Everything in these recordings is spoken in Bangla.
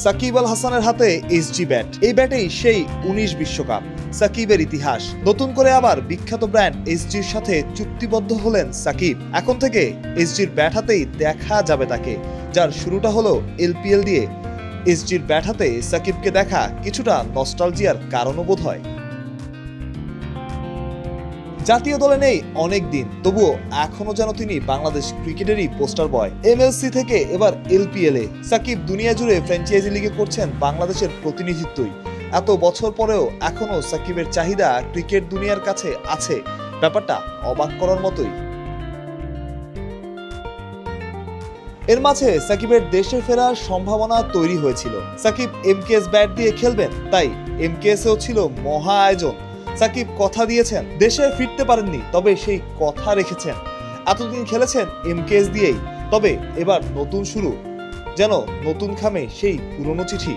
সাকিব আল হাসানের হাতে এসজি ব্যাট। এই ব্যাটেই সেই 19 বিশ্বকাপ, সাকিবের ইতিহাস। নতুন করে আবার বিখ্যাত ব্র্যান্ড এসজির সাথে চুক্তিবদ্ধ হলেন সাকিব। এখন থেকে এসজির ব্যাট হাতেই দেখা যাবে তাকে, যার শুরুটা হলো এলপিএল দিয়ে। এসজির ব্যাট হাতে সাকিবকে দেখা কিছুটা নস্টালজিয়ার কারণও বোধ হয়। জাতীয় দলে নেই অনেক দিন, তবুও এখনো যেন তিনি বাংলাদেশ ক্রিকেটেরই পোস্টার বয়। এমএলসি থেকে এবার এলপিএল এ সাকিব দুনিয়া জুড়ে ফ্র্যাঞ্চাইজি লিগে করছেন বাংলাদেশের প্রতিনিধিত্বই। এত বছর পরেও এখনো সাকিবের চাহিদা ক্রিকেট দুনিয়ার কাছে আছে, ব্যাপারটা অবাক করার মতোই। এর মাঝে সাকিবের দেশে ফেরার সম্ভাবনা তৈরি হয়েছিল। সাকিব এমকেএস ব্যাট দিয়ে খেলবেন, তাই এমকেএস এও ছিল মহা আয়োজন। সাকিব কথা দিয়েছেন, দেশে ফিরতে পারেননি, তবে সেই কথা রেখেছেন। এতদিন খেলেছেন এমকেএস দিয়েই, তবে এবার নতুন শুরু, যেন নতুন খামে সেই পুরনো চিঠি।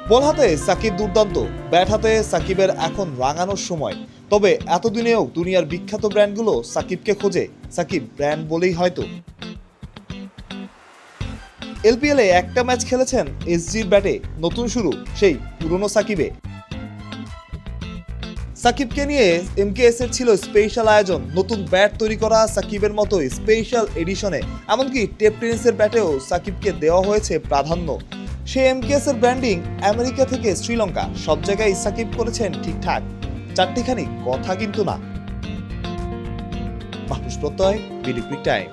বল হাতে সাকিব দুর্দান্ত, ব্যাট হাতে সাকিবের এখন রাঙানোর সময়। তবে এতদিনেও দুনিয়ার বিখ্যাত ব্র্যান্ডগুলো সাকিবকে খোঁজে, সাকিব ব্র্যান্ড বলেই হয়তো। এলপিএলে একটা ম্যাচ খেলেছেন এসজির ব্যাটে, নতুন শুরু সেই পুরনো সাকিবে। সাকিবকে নিয়ে এমকেএস এর ছিল স্পেশাল আয়োজন, নতুন ব্যাট তৈরি করা সাকিবের মতোই স্পেশাল এডিশনে। এমনকি টেপ টেনিসের ব্যাটেও সাকিবকে দেওয়া হয়েছে প্রাধান্য। সে এমকেএস এর ব্র্যান্ডিং আমেরিকা থেকে শ্রীলঙ্কা, সব জায়গায় সাকিব করেছেন ঠিকঠাক, চারটিখানি কথা কিন্তু না। মাহফুজ প্রত্যয়, বিডি ক্রিক টাইম।